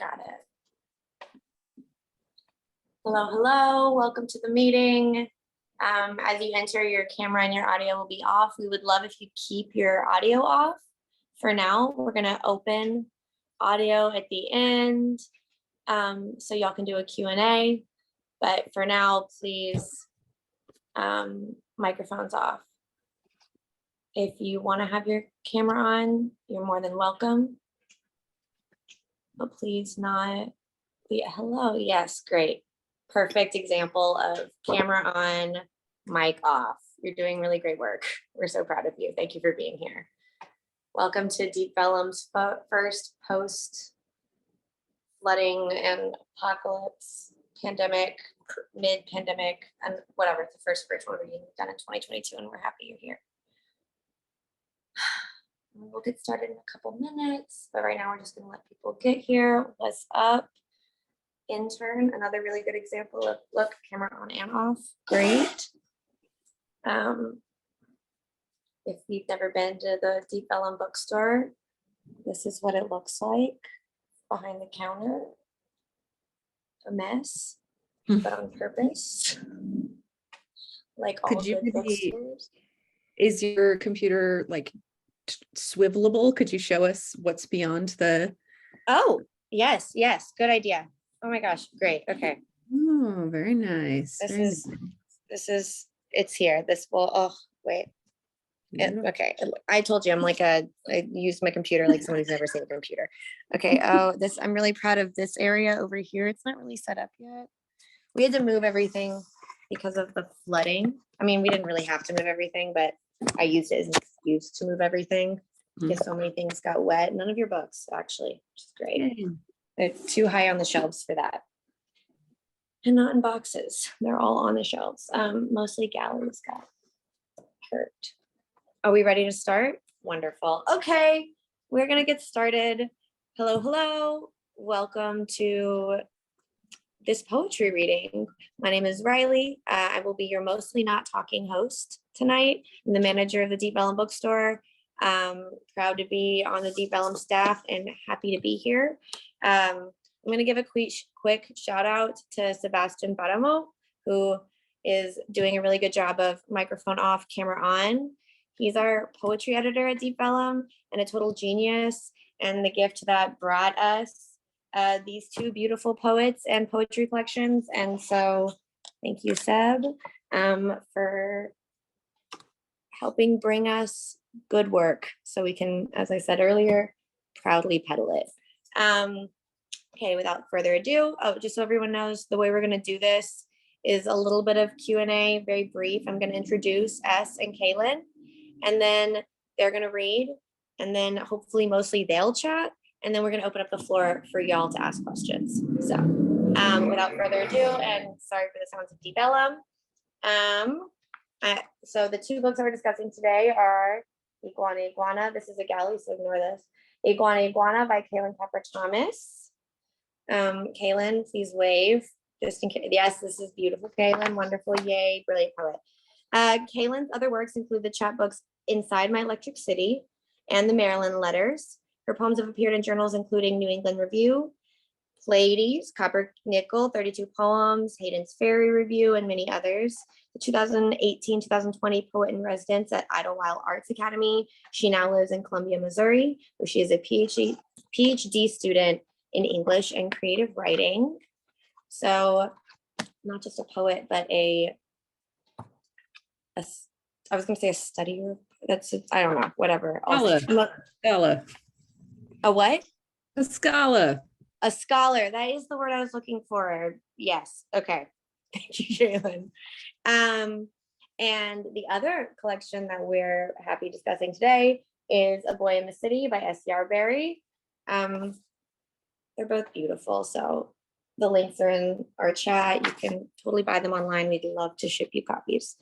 Got it. Hello, hello. Welcome to the meeting. As you enter, your camera and your audio will be off. We would love if you keep your audio off. For now, we're going to open audio at the end so y'all can do a Q&A. But for now, please, microphones off. If you want to have your camera on, you're more than welcome. But please not. Yeah, hello. Yes, great. Perfect example of camera on, mic off. You're doing really great work. We're so proud of you. Thank you for being here. Welcome to Deep Vellum's first post flooding and apocalypse pandemic, mid-pandemic, and whatever. It's the first virtual reading we've done in 2022, and we're happy you're here. We'll get started in a couple minutes, but right now we're just going to let people get here. What's up? Intern, another really good example of look, camera on and off. Great. If you've never been to the Deep Vellum bookstore, this is what it looks like behind the counter. A mess, but on purpose. Like all good bookstores. Is your computer like swivelable? Could you show us what's beyond the? Oh, yes, good idea. Oh my gosh, great. Okay. Oh, very nice. This is it's here. This will, oh, wait. Okay, I told you I used my computer like somebody's never seen a computer. Okay, oh, I'm really proud of this area over here. It's not really set up yet. We had to move everything because of the flooding. I mean, we didn't really have to move everything, but I used it as an excuse to move everything because so many things got wet. None of your books, actually, which is great. They're too high on the shelves for that. And not in boxes. They're all on the shelves. Mostly galleries got hurt. Are we ready to start? Wonderful. Okay, we're gonna get started. Hello, hello. Welcome to this poetry reading. My name is Riley. I will be your mostly not talking host tonight. I'm the manager of the Deep Vellum bookstore. Proud to be on the Deep Vellum staff and happy to be here. I'm gonna give a quick shout out to Sebastian Paramo, who is doing a really good job of microphone off, camera on. He's our poetry editor at Deep Vellum and a total genius, and the gift that brought us these two beautiful poets and poetry collections. And so thank you, Seb, for helping bring us good work so we can, as I said earlier, proudly peddle it. Okay, without further ado, just so everyone knows, the way we're going to do this is a little bit of Q&A, very brief. I'm going to introduce S and Caylin, and then they're going to read, and then hopefully mostly they'll chat, and then we're going to open up the floor for y'all to ask questions. So without further ado, and sorry for the sounds of Deep Vellum. So the two books that we're discussing today are Iguana. This is a gallery, so ignore this. Iguana by Caylin Capra-Thomas. Caylin, please wave. Just in case. Yes, this is beautiful, Caylin. Wonderful, yay, brilliant poet. Caylin's other works include the chapbooks Inside My Electric City and the Maryland Letters. Her poems have appeared in journals including New England Review, Pleiades, Copper Nickel, 32 Poems, Hayden's Fairy Review, and many others. The 2018-2020 Poet in Residence at Idlewild Arts Academy. She now lives in Columbia, Missouri, where she is a PhD student in English and creative writing. So not just a poet, but I was going to say a studier. I don't know, whatever. Scholar. A what? A scholar. A scholar. That is the word I was looking for. Yes. Okay. Thank you, Caylin. And the other collection that we're happy discussing today is A Boy in the City by S. Yarberry. They're both beautiful. So the links are in our chat. You can totally buy them online. We'd love to ship you copies.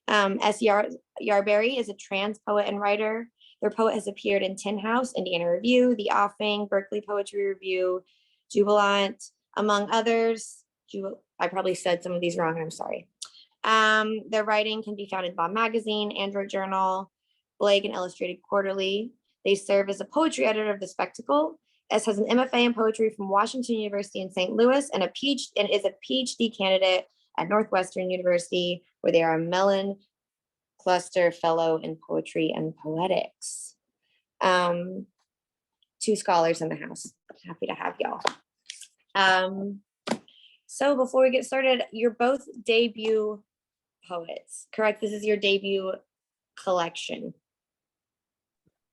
S. Yarberry is a trans poet and writer. Their poet has appeared in Tin House, Indiana Review, The Offing, Berkeley Poetry Review, Jubilant, among others. I probably said some of these wrong, and I'm sorry. Their writing can be found in Bomb Magazine, Android Journal, Blake, and Illustrated Quarterly. They serve as a poetry editor of The Spectacle S has an MFA in poetry from Washington University in St. Louis and is a PhD candidate at Northwestern University, where they are a Mellon Cluster Fellow in Poetry and Poetics. 2 scholars in the house. Happy to have y'all. So before we get started, you're both debut poets, correct? This is your debut collection.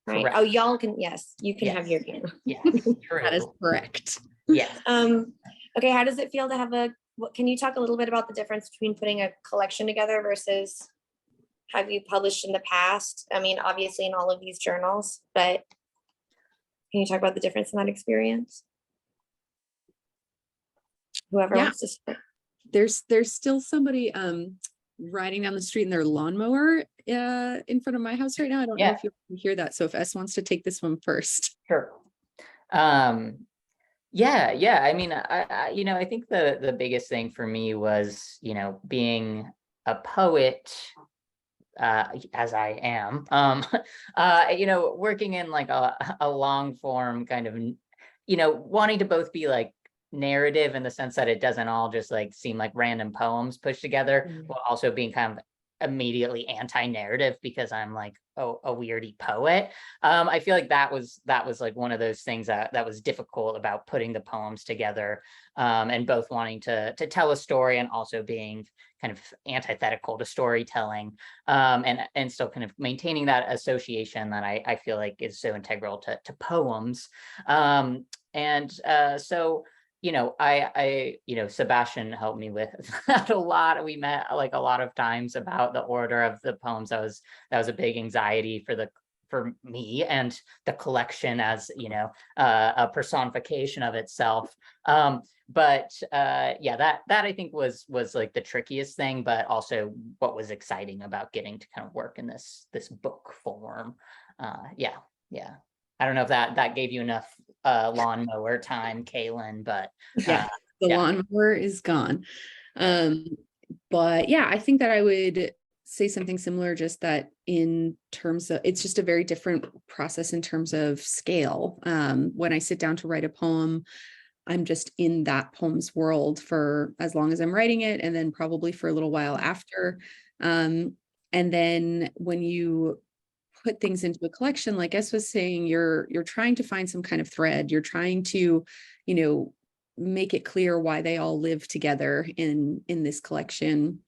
Right. Correct. Oh, y'all can, yes, you can have your piano. Yes, That is correct. yes. Okay, how does it feel to have can you talk a little bit about the difference between putting a collection together versus have you published in the past? I mean, obviously in all of these journals, but can you talk about the difference in that experience? Whoever wants to start. There's still somebody riding down the street in their lawnmower in front of my house right now. I don't know if you can hear that. So if S wants to take this one first. Sure. Yeah. I mean, I think the biggest thing for me was, being a poet, as I am, working in like a long form kind of, wanting to both be like narrative in the sense that it doesn't all just like seem like random poems pushed together, while also being kind of immediately anti-narrative because I'm like a weirdy poet. I feel like that was like one of those things that was difficult about putting the poems together, and both wanting to tell a story and also being kind of antithetical to storytelling, and still kind of maintaining that association that I feel like is so integral to poems. So Sebastian helped me with that a lot. We met like a lot of times about the order of the poems. That was a big anxiety for me and the collection as, a personification of itself. That I think was like the trickiest thing, but also what was exciting about getting to kind of work in this book form. Yeah. I don't know if that gave you enough lawnmower time, Caylin, but the lawnmower is gone. But yeah, I think that I would say something similar, just that in terms of, it's just a very different process in terms of scale. When I sit down to write a poem, I'm just in that poem's world for as long as I'm writing it, and then probably for a little while after. And then when you put things into a collection, like S was saying, you're trying to find some kind of thread. You're trying to, make it clear why they all live together in this collection.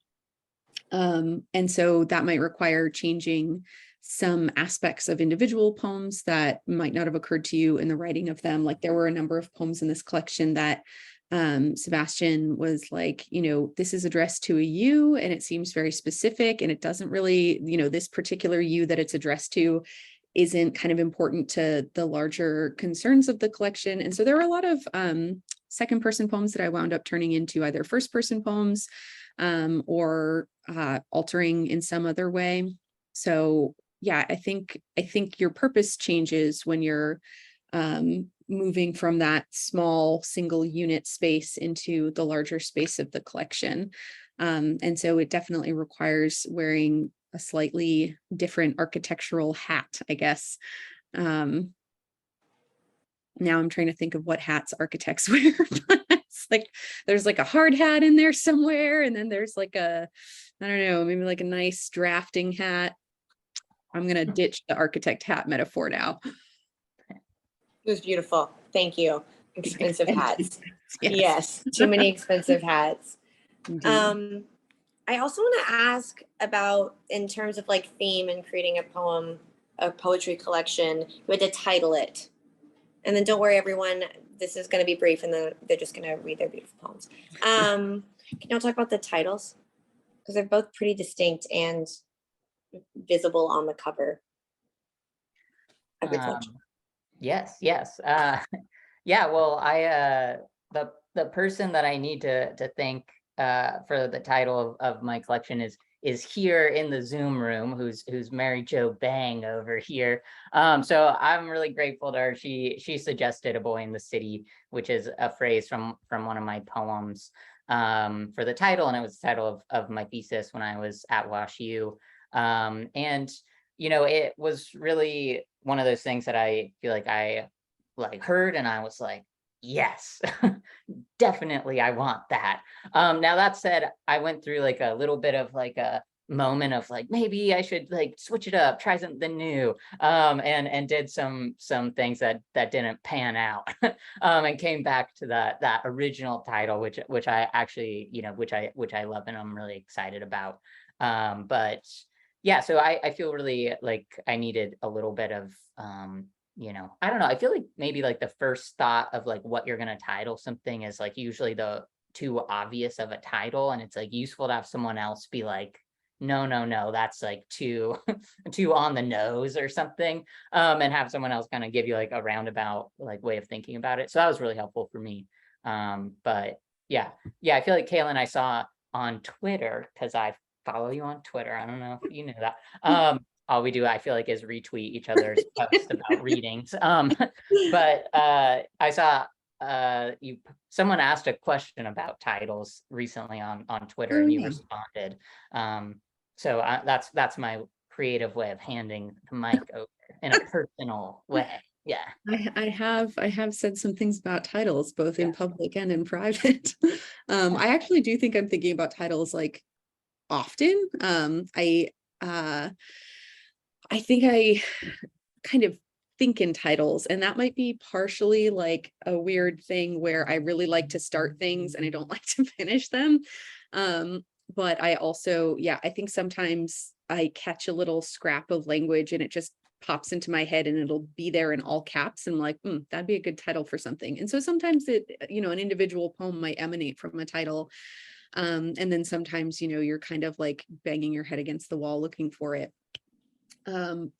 And so that might require changing some aspects of individual poems that might not have occurred to you in the writing of them. Like there were a number of poems in this collection that Sebastian was like, this is addressed to a you, and it seems very specific, and it doesn't really, this particular you that it's addressed to isn't kind of important to the larger concerns of the collection. And so there were a lot of second person poems that I wound up turning into either first person poems or altering in some other way. So yeah, I think your purpose changes when you're moving from that small single unit space into the larger space of the collection. And so it definitely requires wearing a slightly different architectural hat, I guess. Now I'm trying to think of what hats architects wear. It's like there's like a hard hat in there somewhere, and then there's like I don't know, maybe like a nice drafting hat. I'm gonna ditch the architect hat metaphor now. It was beautiful. Thank you. Expensive hats. Yes. Too many expensive hats. Indeed. I also want to ask about, in terms of like theme and creating a poetry collection, you had to title it. And then don't worry, everyone, this is going to be brief, and then they're just going to read their beautiful poems. Can y'all talk about the titles? Because they're both pretty distinct and visible on the cover of your collection. Yes. Well, the person that I need to thank for the title of my collection is here in the Zoom room, who's Mary Jo Bang over here. So I'm really grateful to her. She suggested "A Boy in the City," which is a phrase from one of my poems for the title, and it was the title of my thesis when I was at WashU. And it was really one of those things that I feel like I like heard, and I was like, yes, definitely I want that. Now that said, I went through like a little bit of like a moment of like, maybe I should like switch it up, try something new, and did some things that didn't pan out, and came back to that original title, which I actually, you know, which I love and I'm really excited about. But yeah, so I feel really like I needed a little bit of you know, I don't know, I feel like maybe like the first thought of like what you're gonna title something is like usually the too obvious of a title, and it's like useful to have someone else be like, no, that's like too too on the nose or something, and have someone else kind of give you like a roundabout like way of thinking about it. So that was really helpful for me. But yeah, I feel like Caylin, I saw on Twitter, because I follow you on Twitter, I don't know if you knew that, all we do, I feel like, is retweet each other's posts about readings. But I saw someone asked a question about titles recently on Twitter, Oh, and you yeah. responded. So that's my creative way of handing the mic over in a personal way. Yeah. I have said some things about titles, both in Yeah. public and in private. I actually do think I'm thinking about titles like often. I think I kind of think in titles, and that might be partially like a weird thing where I really like to start things and I don't like to finish them. But I also, yeah, I think sometimes I catch a little scrap of language and it just pops into my head and it'll be there in all caps. And I'm like, that'd be a good title for something. And so sometimes it, you know, an individual poem might emanate from a title. And then sometimes, you know, you're kind of like banging your head against the wall looking for it.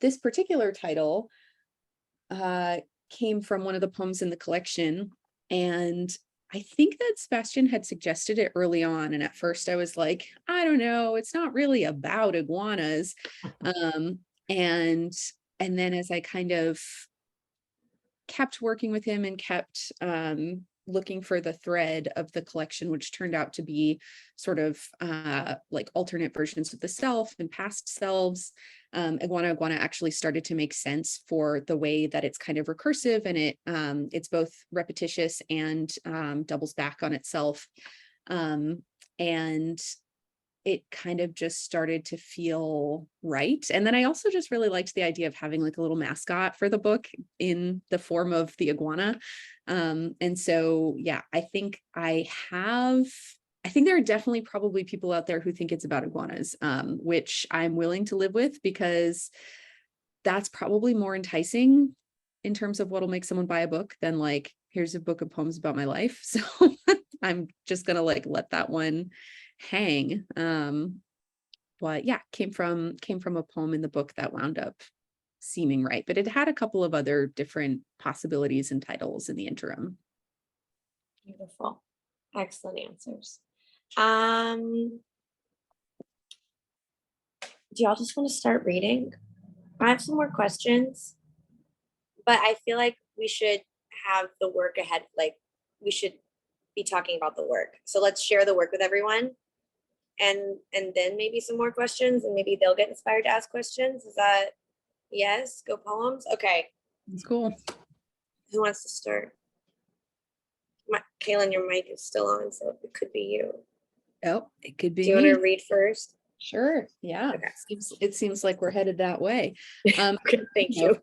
This particular title came from one of the poems in the collection, and I think that Sebastian had suggested it early on, and at first I was like, I don't know, it's not really about iguanas. um, and then as I kind of kept working with him and kept looking for the thread of the collection, which turned out to be sort of like alternate versions of the self and past selves. Iguana actually started to make sense for the way that it's kind of recursive, and it's both repetitious and doubles back on itself. And it kind of just started to feel right. And then I also just really liked the idea of having like a little mascot for the book in the form of the iguana. And so, yeah, I think there are definitely probably people out there who think it's about iguanas, which I'm willing to live with, because that's probably more enticing in terms of what'll make someone buy a book than like, here's a book of poems about my life. So I'm just gonna like let that one hang. But yeah, came from a poem in the book that wound up seeming right, but it had a couple of other different possibilities and titles in the interim. Beautiful. Excellent answers. Do y'all just want to start reading? I have some more questions, but I feel like we should have the work ahead. Like we should be talking about the work. So let's share the work with everyone, and then maybe some more questions, and maybe they'll get inspired to ask questions. Is that yes? Go poems. Okay. It's cool. Who wants to start? Caylin, your mic is still on, so it could be you. Oh, it could be. Do you want to read first? Sure. Yeah. Okay. It seems like we're headed that way. Okay, thank you.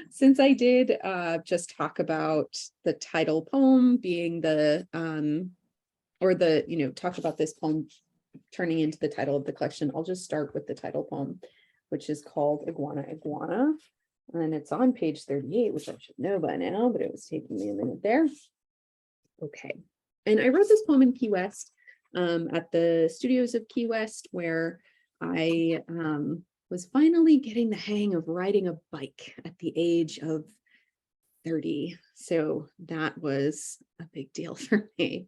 Since I did just talk about the title poem being the talk about this poem turning into the title of the collection, I'll just start with the title poem, which is called Iguana. And it's on page 38, which I should know by now, but it was taking me a minute there. Okay. And I wrote this poem in Key West, at the studios of Key West, where I was finally getting the hang of riding a bike at the age of 30. So that was a big deal for me.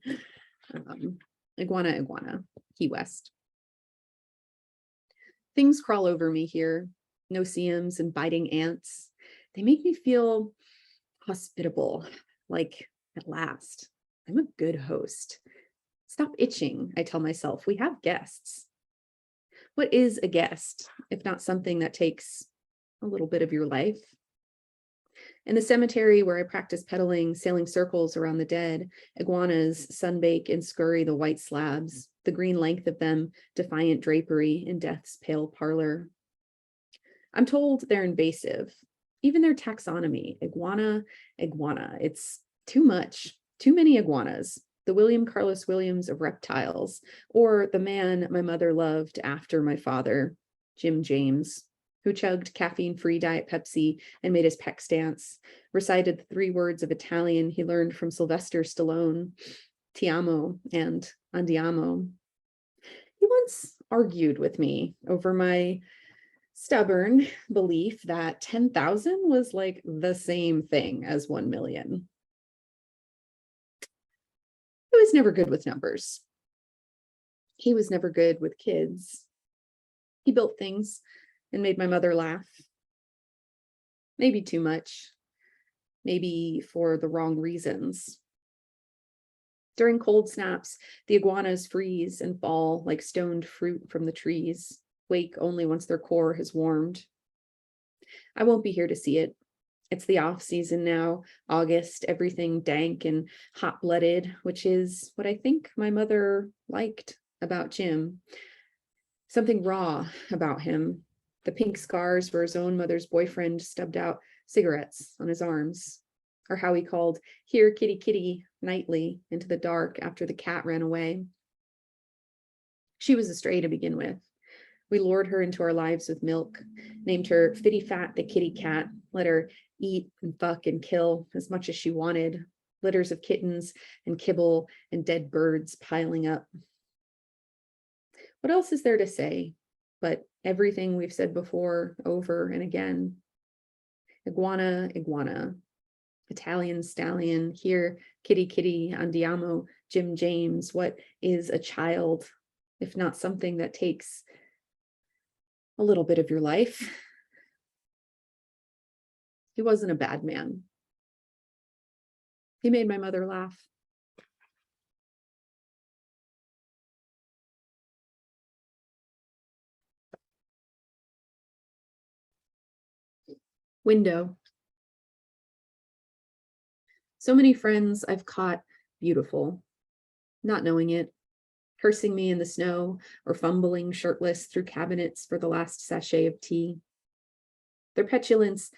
Iguana, Key West. Things crawl over me here, no-see-ums and biting ants. They make me feel hospitable, like at last, I'm a good host. Stop itching, I tell myself, we have guests. What is a guest, if not something that takes a little bit of your life? In the cemetery where I practice pedaling, sailing circles around the dead, iguanas sunbake and scurry the white slabs, the green length of them defiant drapery in death's pale parlor. I'm told they're invasive. Even their taxonomy, iguana, it's too much, too many iguanas. The William Carlos Williams of reptiles, or the man my mother loved after my father, Jim James, who chugged caffeine-free Diet Pepsi and made his pecs dance, recited the 3 words of Italian he learned from Sylvester Stallone, ti amo and andiamo. He once argued with me over my stubborn belief that 10,000 was like the same thing as 1 million. I was never good with numbers. He was never good with kids. He built things and made my mother laugh. Maybe too much. Maybe for the wrong reasons. During cold snaps, the iguanas freeze and fall like stoned fruit from the trees, wake only once their core has warmed. I won't be here to see it. It's the off season now, August, everything dank and hot-blooded, which is what I think my mother liked about Jim. Something raw about him. The pink scars where his own mother's boyfriend stubbed out cigarettes on his arms, or how he called, "Here, kitty, kitty," nightly into the dark after the cat ran away. She was a stray to begin with. We lured her into our lives with milk, named her Fitty Fat the kitty cat, let her eat and fuck and kill as much as she wanted, litters of kittens and kibble and dead birds piling up. What else is there to say but everything we've said before, over and again? Iguana, iguana. Italian stallion, here, kitty, kitty, andiamo, Jim James. What is a child, if not something that takes a little bit of your life? He wasn't a bad man. He made my mother laugh. Window. So many friends I've caught beautiful, not knowing it, cursing me in the snow or fumbling shirtless through cabinets for the last sachet of tea. Their petulance,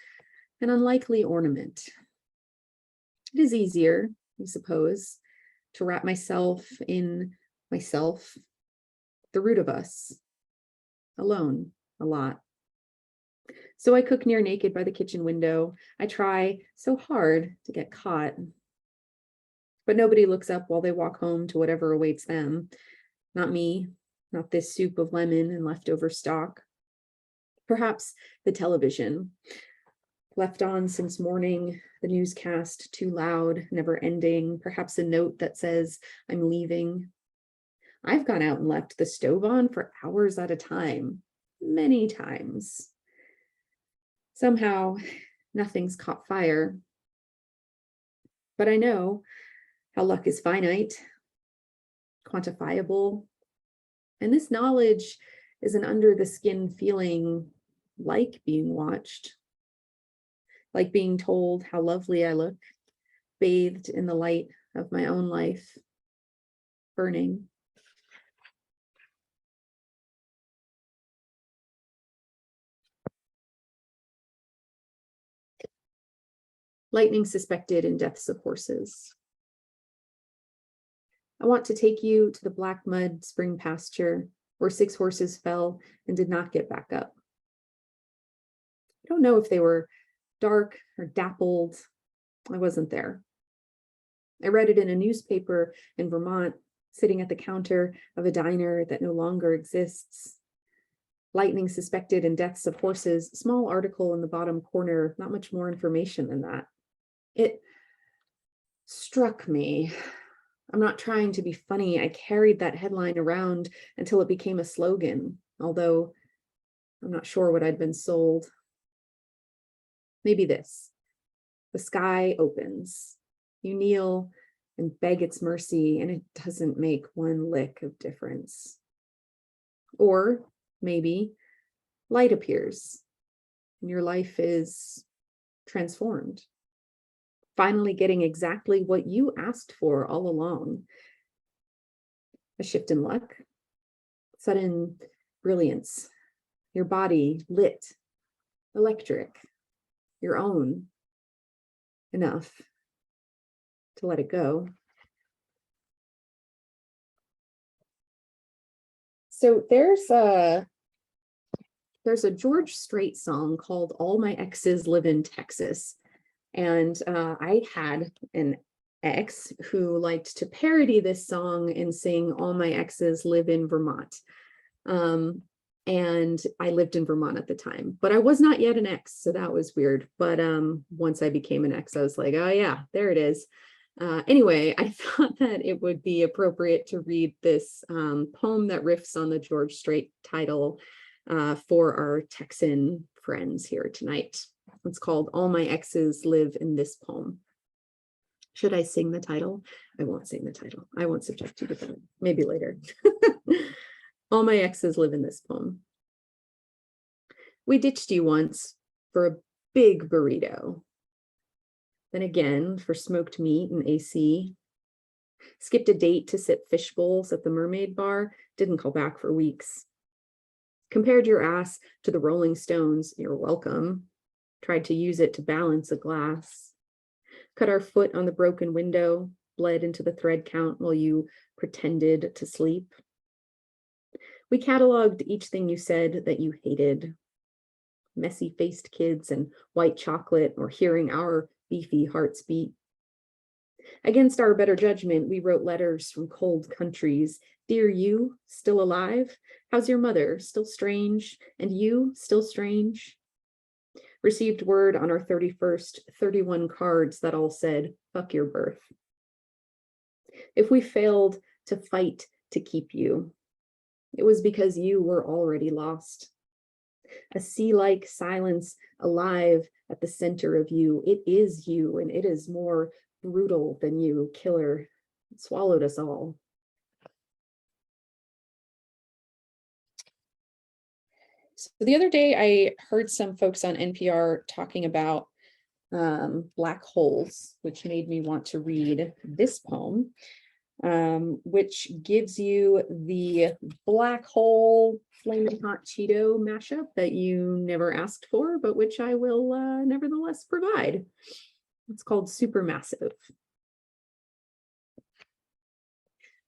an unlikely ornament. It is easier, I suppose, to wrap myself in myself, the root of us, alone, a lot. So I cook near naked by the kitchen window. I try so hard to get caught. But nobody looks up while they walk home to whatever awaits them. Not me, not this soup of lemon and leftover stock. Perhaps the television, left on since morning, the newscast too loud, never ending, perhaps a note that says, "I'm leaving." I've gone out and left the stove on for hours at a time, many times. Somehow, nothing's caught fire. But I know how luck is finite, quantifiable, and this knowledge is an under-the-skin feeling like being watched, like being told how lovely I look, bathed in the light of my own life, burning. Lightning suspected in deaths of horses. I want to take you to the black mud spring pasture where 6 horses fell and did not get back up. I don't know if they were dark or dappled. I wasn't there. I read it in a newspaper in Vermont, sitting at the counter of a diner that no longer exists. Lightning suspected in deaths of horses, small article in the bottom corner, not much more information than that. It struck me. I'm not trying to be funny. I carried that headline around until it became a slogan, although I'm not sure what I'd been sold. Maybe this: the sky opens. You kneel and beg its mercy, and it doesn't make one lick of difference. Or maybe light appears and your life is transformed. finally getting exactly what you asked for all along. A shift in luck, sudden brilliance, your body lit, electric, your own, enough to let it go. So there's a George Strait song called All My Exes Live in Texas. And I had an ex who liked to parody this song and sing All My Exes Live in Vermont. And I lived in Vermont at the time, but I was not yet an ex, so that was weird. But once I became an ex, I was like, oh yeah, there it is. Anyway, I thought that it would be appropriate to read this poem that riffs on the George Strait title for our Texan friends here tonight. It's called All My Exes Live in This Poem. Should I sing the title? I won't sing the title. I won't subject you to that. Maybe later. All my exes live in this poem. We ditched you once for a big burrito. Then again for smoked meat and AC. Skipped a date to sip fish bowls at the Mermaid Bar. Didn't call back for weeks. Compared your ass to the Rolling Stones. You're welcome. Tried to use it to balance a glass. Cut our foot on the broken window. Bled into the thread count while you pretended to sleep. We cataloged each thing you said that you hated. Messy-faced kids and white chocolate, or hearing our beefy hearts beat. Against our better judgment, we wrote letters from cold countries. Dear you, still alive? How's your mother? Still strange? And you, still strange? Received word on our 31st, 31 cards that all said, fuck your birth. If we failed to fight to keep you, it was because you were already lost. A sea-like silence alive at the center of you. It is you, and it is more brutal than you, killer. It swallowed us all. So the other day, I heard some folks on NPR talking about black holes, which made me want to read this poem. Which gives you the black hole flaming hot Cheeto mashup that you never asked for, but which I will nevertheless provide. It's called Supermassive.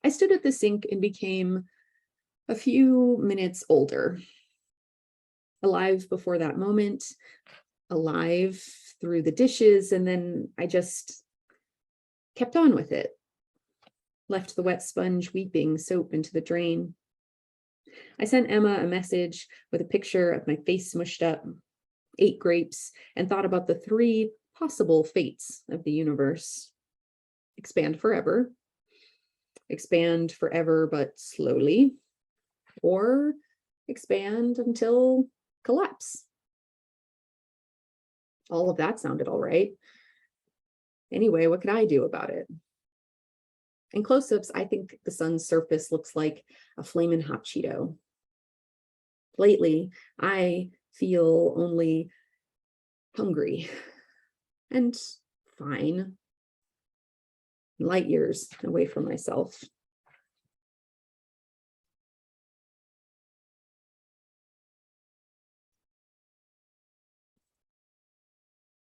I stood at the sink and became a few minutes older. Alive before that moment, alive through the dishes, and then I just kept on with it. Left the wet sponge weeping soap into the drain. I sent Emma a message with a picture of my face smushed up, ate grapes, and thought about the 3 possible fates of the universe. Expand forever but slowly, or expand until collapse. All of that sounded all right. Anyway, what could I do about it? In close-ups, I think the sun's surface looks like a flaming hot Cheeto. Lately, I feel only hungry and fine. Light years away from myself.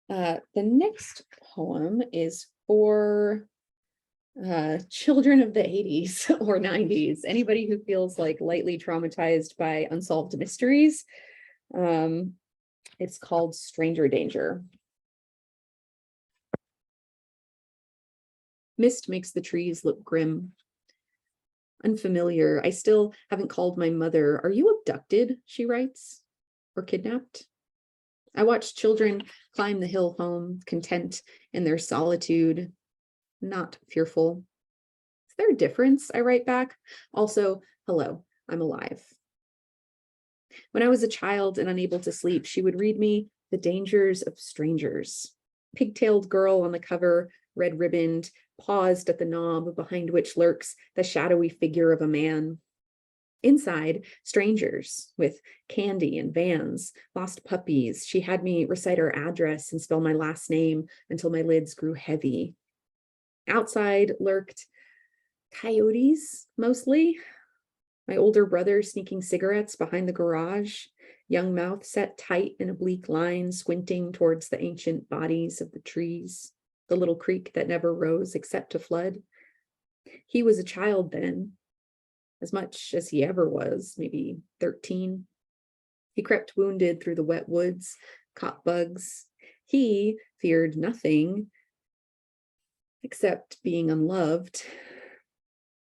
The next poem is for children of the 80s or 90s, anybody who feels like lightly traumatized by unsolved mysteries. It's called Stranger Danger. Mist makes the trees look grim. Unfamiliar. I still haven't called my mother. Are you abducted? She writes. Or kidnapped? I watch children climb the hill home, content in their solitude, not fearful. Is there a difference? I write back. Also, hello, I'm alive. When I was a child and unable to sleep, she would read me The Dangers of Strangers. Pigtailed girl on the cover, red ribboned, paused at the knob behind which lurks the shadowy figure of a man. Inside, strangers with candy and vans, lost puppies. She had me recite our address and spell my last name until my lids grew heavy. Outside lurked coyotes, mostly. My older brother sneaking cigarettes behind the garage, young mouth set tight in a bleak line, squinting towards the ancient bodies of the trees, the little creek that never rose except to flood. He was a child then, as much as he ever was, maybe 13. He crept wounded through the wet woods, caught bugs. He feared nothing except being unloved.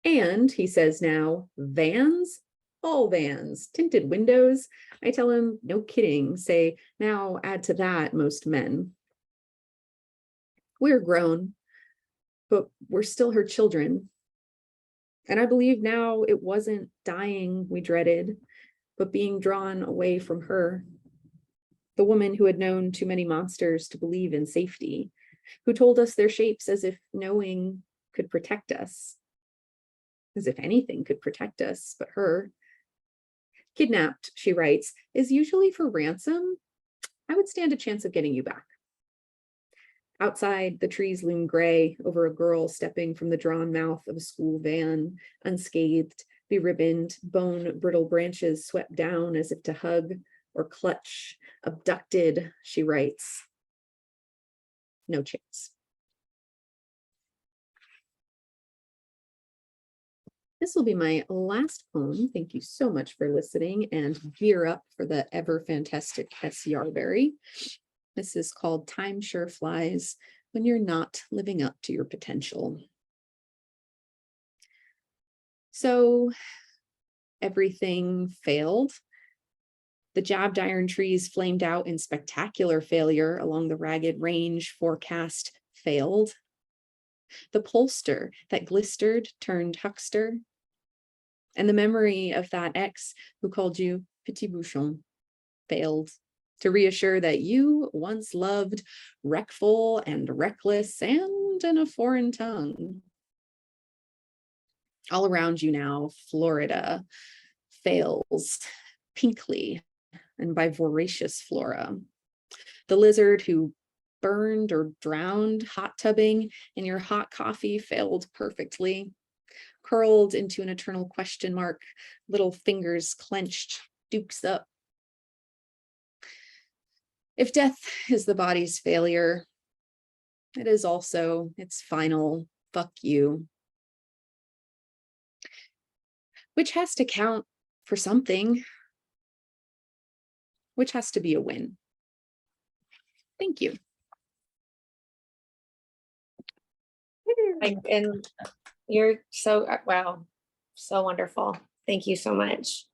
And he says now, vans, all vans, tinted windows. I tell him, no kidding, say, now add to that most men. We're grown, but we're still her children. And I believe now it wasn't dying we dreaded, but being drawn away from her. The woman who had known too many monsters to believe in safety, who told us their shapes as if knowing could protect us. As if anything could protect us but her. Kidnapped, she writes, is usually for ransom. I would stand a chance of getting you back. Outside, the trees loom gray over a girl stepping from the drawn mouth of a school van, unscathed, beribboned, bone-brittle branches swept down as if to hug or clutch. Abducted, she writes. No chance. This will be my last poem. Thank you so much for listening, and gear up for the ever fantastic S. Yarberry. This is called Time Sure Flies When You're Not Living Up to Your Potential. So everything failed. The jabbed iron trees flamed out in spectacular failure along the ragged range forecast failed. The polster that glistered turned huckster. And the memory of that ex who called you Petit Bouchon failed to reassure that you once loved wreckful and reckless and in a foreign tongue. All around you now, Florida fails pinkly and by voracious flora. The lizard who burned or drowned hot tubbing in your hot coffee failed perfectly. Curled into an eternal question mark, little fingers clenched, dukes up. If death is the body's failure, it is also its final fuck you. Which has to count for something. Which has to be a win. Thank you. And you're so, wow, so wonderful. Thank you so much.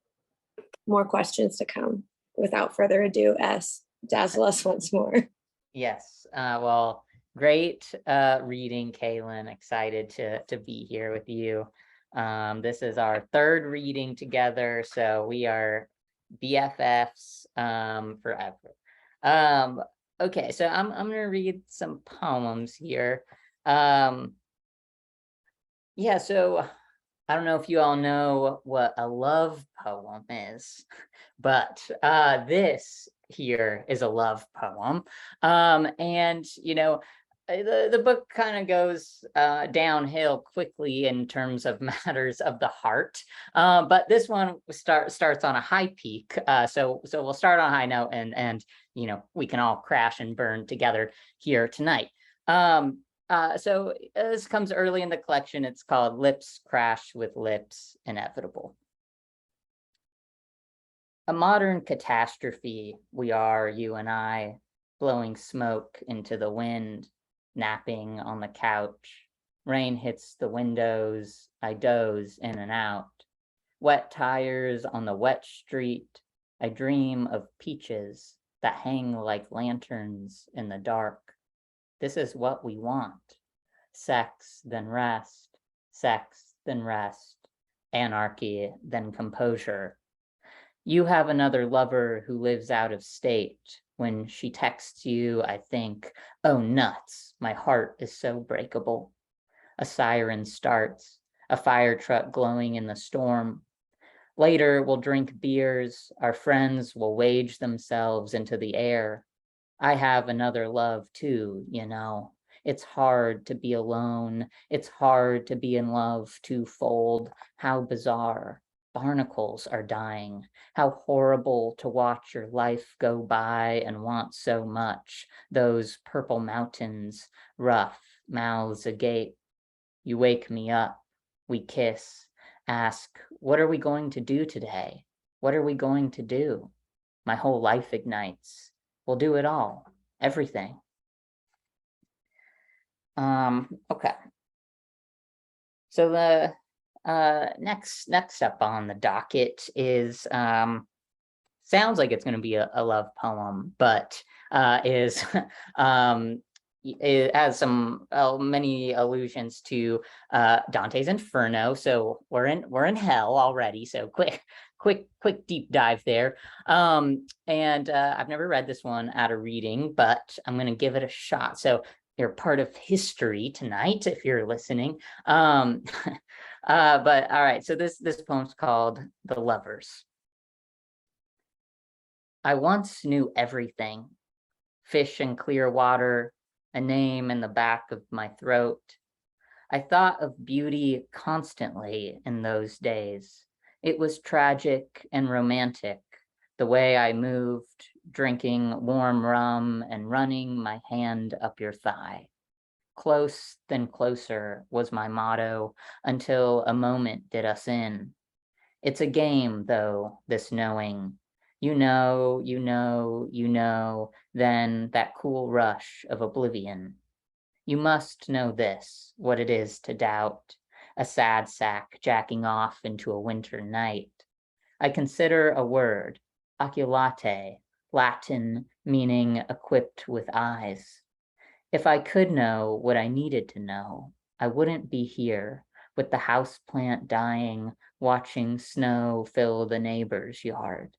More questions to come. Without further ado, S, dazzle us once more. Yes, well, great reading, Caylin. Excited to be here with you. This is our third reading together, so we are BFFs forever. Okay, so I'm gonna read some poems here. Yeah, so I don't know if you all know what a love poem is, but this here is a love poem. And you know, the book kind of goes downhill quickly in terms of matters of the heart. But this one starts on a high peak. So we'll start on a high note, and you know, we can all crash and burn together here tonight. So this comes early in the collection. It's called Lips Crash with Lips Inevitable. A modern catastrophe we are, you and I, blowing smoke into the wind, napping on the couch. Rain hits the windows, I doze in and out. Wet tires on the wet street, I dream of peaches that hang like lanterns in the dark. This is what we want. Sex, then rest. Sex, then rest. Anarchy, then composure. You have another lover who lives out of state. When she texts you, I think, oh nuts, my heart is so breakable. A siren starts, a fire truck glowing in the storm. Later, we'll drink beers. Our friends will wage themselves into the air. I have another love too, you know. It's hard to be alone. It's hard to be in love twofold. How bizarre. Barnacles are dying. How horrible to watch your life go by and want so much. Those purple mountains, rough, mouths agape. You wake me up. We kiss. Ask, what are we going to do today? What are we going to do? My whole life ignites. We'll do it all, everything. Okay. So the next up on the docket is sounds like it's going to be a love poem, but is it has some many allusions to Dante's Inferno. So we're in hell already. So quick deep dive there. And I've never read this one at a reading, but I'm going to give it a shot. So you're part of history tonight if you're listening. But all right, so this poem's called The Lovers. I once knew everything. Fish in clear water, a name in the back of my throat. I thought of beauty constantly in those days. It was tragic and romantic, the way I moved, drinking warm rum and running my hand up your thigh. Close, then closer was my motto until a moment did us in. It's a game, though, this knowing. You know, then that cool rush of oblivion. You must know this, what it is to doubt, a sad sack jacking off into a winter night. I consider a word, oculate, Latin meaning equipped with eyes. If I could know what I needed to know, I wouldn't be here with the houseplant dying, watching snow fill the neighbor's yard.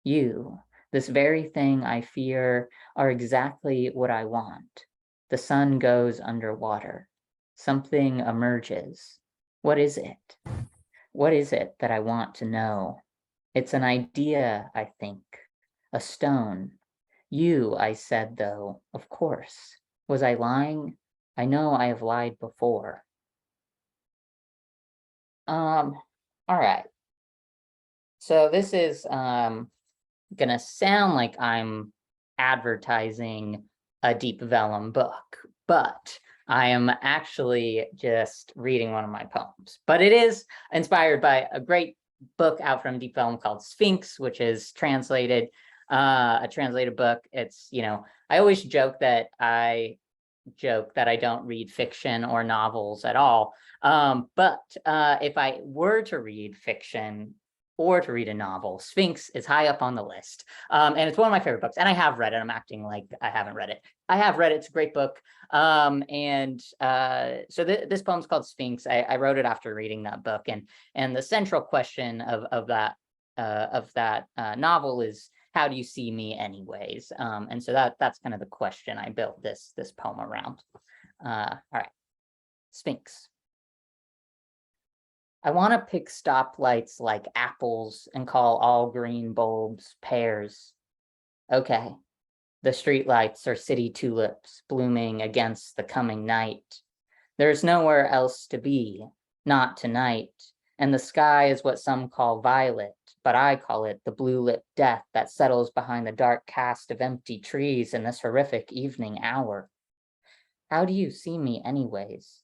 You, this very thing I fear, are exactly what I want. The sun goes underwater. Something emerges. What is it? What is it that I want to know? It's an idea, I think. A stone. You, I said, though, of course. Was I lying? I know I have lied before. All right. So this is gonna sound like I'm advertising a deep vellum book, but I am actually just reading one of my poems. But it is inspired by a great book out from Deep Vellum called Sphinx, which is translated, a translated book. It's, you know, I always joke that I don't read fiction or novels at all. But if I were to read fiction or to read a novel, Sphinx is high up on the list. And it's one of my favorite books. And I have read it. I'm acting like I haven't read it. I have read it. It's a great book. So this poem's called Sphinx. I wrote it after reading that book. And the central question of that novel is, how do you see me anyways? And so that's kind of the question I built this poem around. All right, Sphinx. I want to pick stoplights like apples and call all green bulbs pears. Okay, the streetlights are city tulips blooming against the coming night. There's nowhere else to be, not tonight, and the sky is what some call violet, but I call it the blue-lipped death that settles behind the dark cast of empty trees in this horrific evening hour. How do you see me anyways?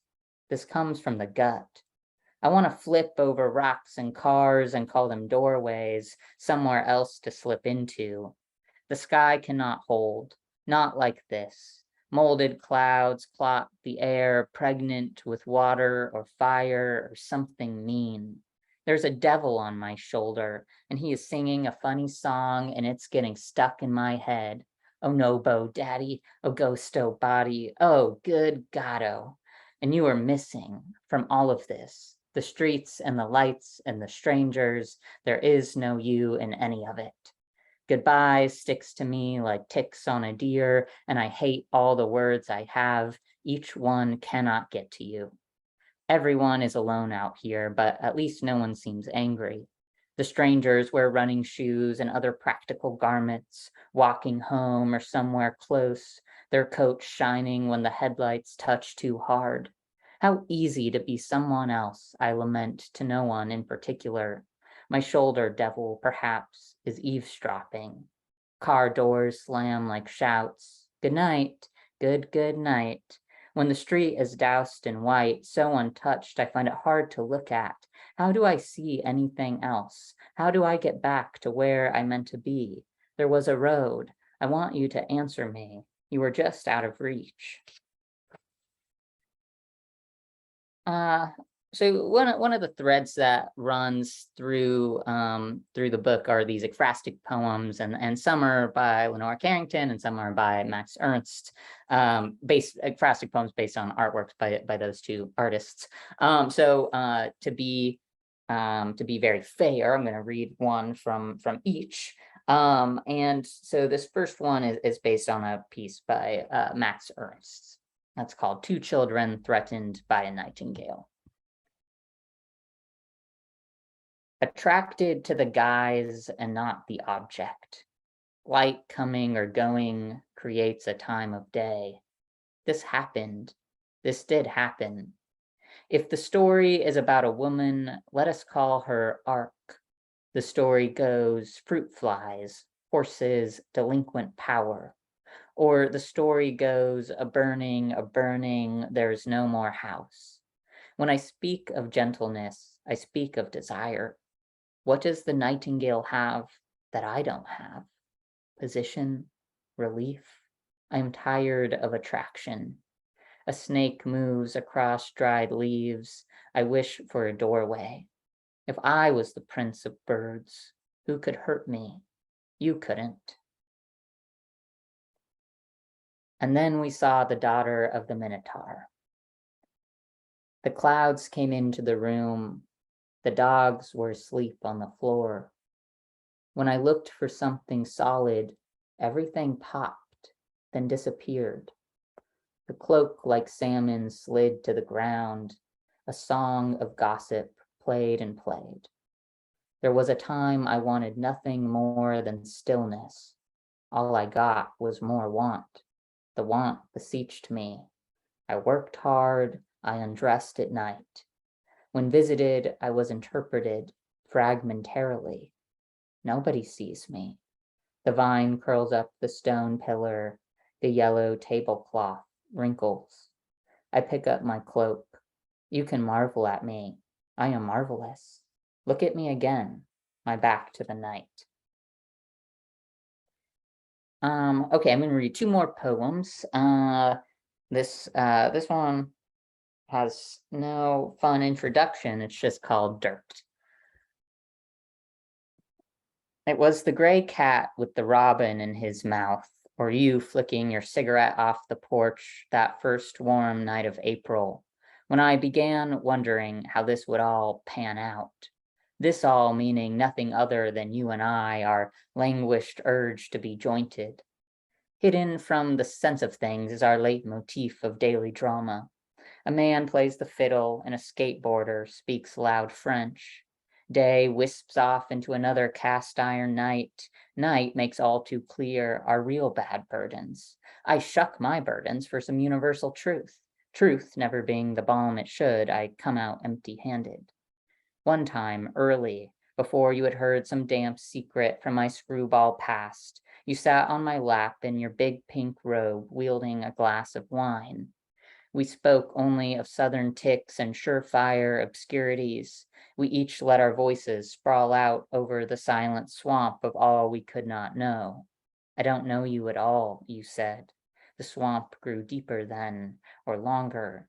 This comes from the gut. I want to flip over rocks and cars and call them doorways, somewhere else to slip into. The sky cannot hold, not like this. Molded clouds clot the air, pregnant with water or fire or something mean. There's a devil on my shoulder, and he is singing a funny song, and it's getting stuck in my head. Oh no, Bo, daddy, oh ghosto body, oh good Goddo. And you are missing from all of this. The streets and the lights and the strangers, there is no you in any of it. Goodbye sticks to me like ticks on a deer, and I hate all the words I have. Each one cannot get to you. Everyone is alone out here, but at least no one seems angry. The strangers wear running shoes and other practical garments, walking home or somewhere close, their coats shining when the headlights touch too hard. How easy to be someone else, I lament to no one in particular. My shoulder devil, perhaps, is eavesdropping. Car doors slam like shouts. Good night, good night. When the street is doused in white, so untouched, I find it hard to look at. How do I see anything else? How do I get back to where I meant to be? There was a road. I want you to answer me. You were just out of reach. So one of the threads that runs through the book are these ekphrastic poems, and some are by Lenore Carrington and some are by Max Ernst, ekphrastic poems based on artworks by those two artists. To be very fair, I'm going to read one from each. And so this first one is based on a piece by Max Ernst. That's called Two Children Threatened by a Nightingale. Attracted to the guise and not the object. Light coming or going creates a time of day. This happened. This did happen. If the story is about a woman, let us call her Ark. The story goes fruit flies, horses, delinquent power. Or the story goes a burning, there's no more house. When I speak of gentleness, I speak of desire. What does the nightingale have that I don't have? Position, relief. I am tired of attraction. A snake moves across dried leaves. I wish for a doorway. If I was the prince of birds, who could hurt me? You couldn't. And then we saw the daughter of the Minotaur. The clouds came into the room. The dogs were asleep on the floor. When I looked for something solid, everything popped, then disappeared. The cloak like salmon slid to the ground. A song of gossip played and played. There was a time I wanted nothing more than stillness. All I got was more want. The want beseeched me. I worked hard, I undressed at night. When visited, I was interpreted fragmentarily. Nobody sees me. The vine curls up the stone pillar, the yellow tablecloth wrinkles. I pick up my cloak. You can marvel at me. I am marvelous. Look at me again, my back to the night. Okay, I'm gonna read two more poems. This one has no fun introduction. It's just called Dirt. It was the gray cat with the robin in his mouth, or you flicking your cigarette off the porch that first warm night of April, when I began wondering how this would all pan out. This all meaning nothing other than you and I, our languished urge to be jointed. Hidden from the sense of things is our leitmotif of daily drama. A man plays the fiddle and a skateboarder speaks loud French. Day wisps off into another cast iron night. Night makes all too clear our real bad burdens. I shuck my burdens for some universal truth. Truth never being the balm it should, I come out empty-handed. One time, early, before you had heard some damp secret from my screwball past, you sat on my lap in your big pink robe, wielding a glass of wine. We spoke only of southern ticks and surefire obscurities. We each let our voices sprawl out over the silent swamp of all we could not know. I don't know you at all, you said. The swamp grew deeper then, or longer.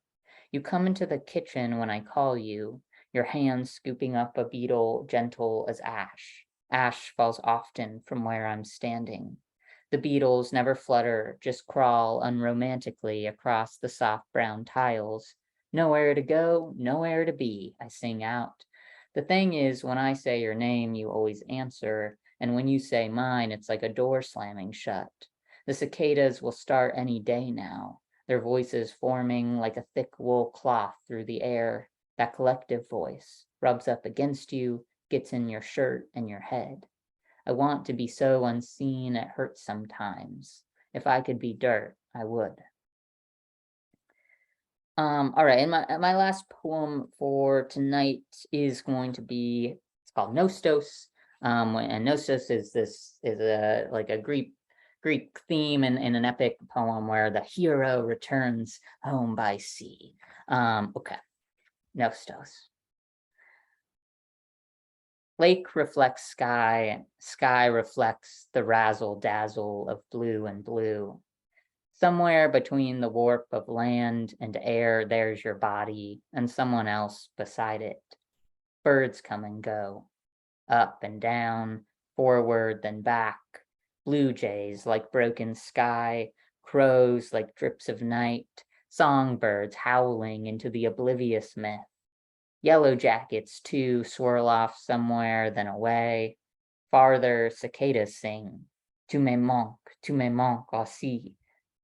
You come into the kitchen when I call you, your hand scooping up a beetle gentle as ash. Ash falls often from where I'm standing. The beetles never flutter, just crawl unromantically across the soft brown tiles. Nowhere to go, nowhere to be, I sing out. The thing is, when I say your name, you always answer, and when you say mine, it's like a door slamming shut. The cicadas will start any day now, their voices forming like a thick wool cloth through the air. That collective voice rubs up against you, gets in your shirt and your head. I want to be so unseen it hurts sometimes. If I could be dirt, I would. All right, and my last poem for tonight is going to be, it's called Nostos. And Nostos is a like a Greek theme in an epic poem where the hero returns home by sea. Okay, Nostos. Lake reflects sky, sky reflects the razzle dazzle of blue and blue. Somewhere between the warp of land and air, there's your body and someone else beside it. Birds come and go, up and down, forward then back. Blue jays like broken sky, crows like drips of night, songbirds howling into the oblivious myth. Yellow jackets too swirl off somewhere then away. Farther, cicadas sing. Tu me manques aussi.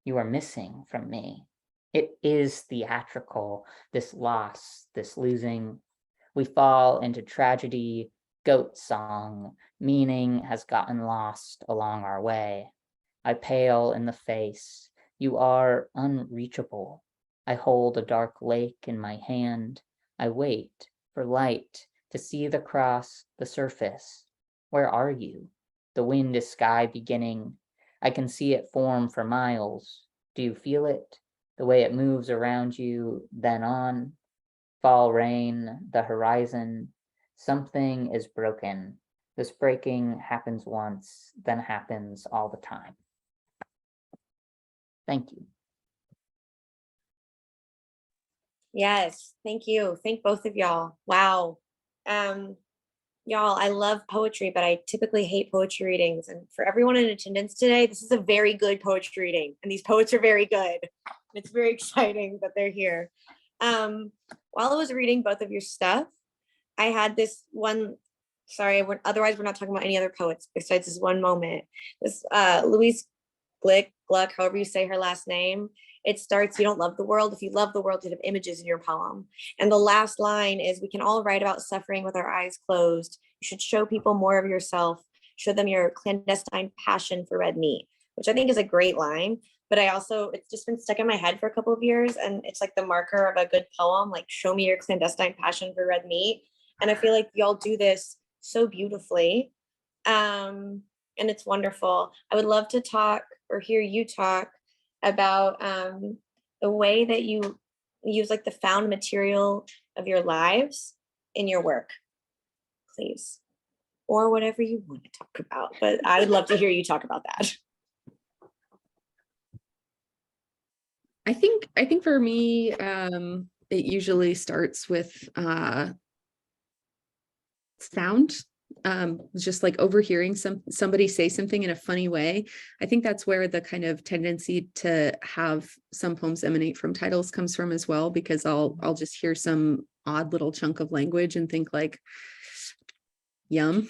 You are missing from me. It is theatrical, this loss, this losing. We fall into tragedy, goat song. Meaning has gotten lost along our way. I pale in the face. You are unreachable. I hold a dark lake in my hand. I wait for light to see the cross, the surface. Where are you? The wind is sky beginning. I can see it form for miles. Do you feel it? The way it moves around you, then on. Fall rain, the horizon. Something is broken. This breaking happens once, then happens all the time. Thank you. Yes, thank you. Thank both of y'all. Wow. Y'all, I love poetry, but I typically hate poetry readings. And for everyone in attendance today, this is a very good poetry reading. And these poets are very good. It's very exciting that they're here. While I was reading both of your stuff, I had this one, sorry, otherwise we're not talking about any other poets besides this one moment. This Louise Gluck, however you say her last name. It starts, you don't love the world. If you love the world, you'd have images in your poem. And the last line is, we can all write about suffering with our eyes closed. You should show people more of yourself. Show them your clandestine passion for red meat, which I think is a great line. But it's just been stuck in my head for a couple of years. And it's like the marker of a good poem, like show me your clandestine passion for red meat. And I feel like y'all do this so beautifully. And it's wonderful. I would love to talk or hear you talk about the way that you use like the found material of your lives in your work, please, or whatever you want to talk about, but I would love to hear you talk about that. I think for me, it usually starts with sound. Just like overhearing somebody say something in a funny way. I think that's where the kind of tendency to have some poems emanate from titles comes from as well, because I'll just hear some odd little chunk of language and think like, yum,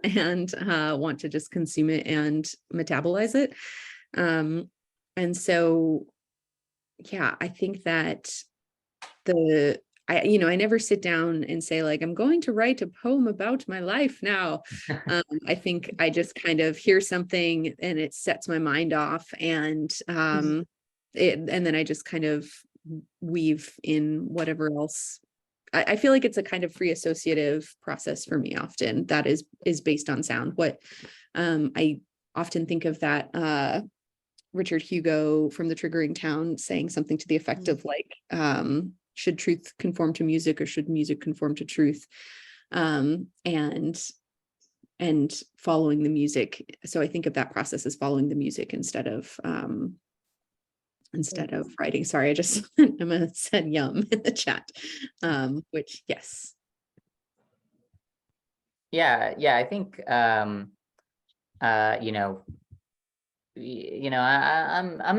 and want to just consume it and metabolize it. And so, yeah, I think that I never sit down and say like, I'm going to write a poem about my life now. I think I just kind of hear something and it sets my mind off, and and then I just kind of weave in whatever else. I feel like it's a kind of free associative process for me often that is based on sound. What I often think of that Richard Hugo from The Triggering Town saying something to the effect of like, should truth conform to music or should music conform to truth? And following the music. So I think of that process as following the music instead of writing. Sorry, I just Emma said yum in the chat, which yes. Yeah, I think I'm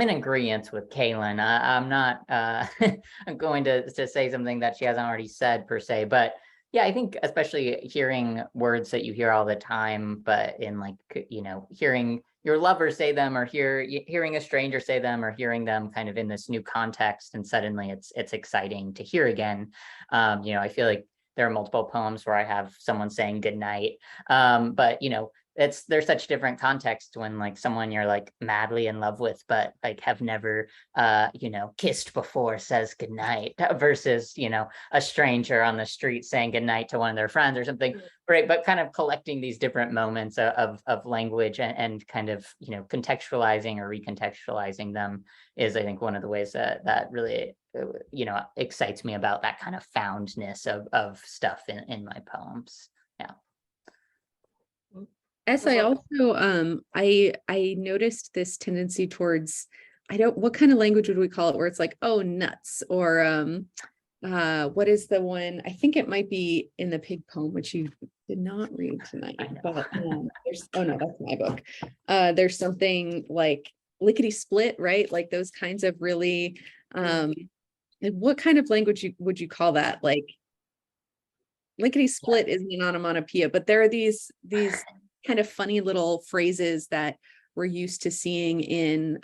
in agreement with Caylin. I'm not I'm going to say something that she hasn't already said per se, but yeah, I think especially hearing words that you hear all the time, but in like, hearing your lover say them or hearing a stranger say them or hearing them kind of in this new context, and suddenly it's exciting to hear again. I feel like there are multiple poems where I have someone saying good night. But there's such different contexts when like someone you're like madly in love with, but like have never kissed before says goodnight versus, a stranger on the street saying goodnight to one of their friends or something. Right. But kind of collecting these different moments of language and kind of, contextualizing or recontextualizing them is, I think, one of the ways that really, excites me about that kind of foundness of stuff in my poems. Yeah. As I also I noticed this tendency towards, what kind of language would we call it, where it's like, oh, nuts, or what is the one? I think it might be in the pig poem, which you did not read tonight, but there's, oh no, that's my book. There's something like lickety split, right? Like those kinds of really what kind of language would you call that? Like lickety split is an onomatopoeia, but there are these kind of funny little phrases that we're used to seeing in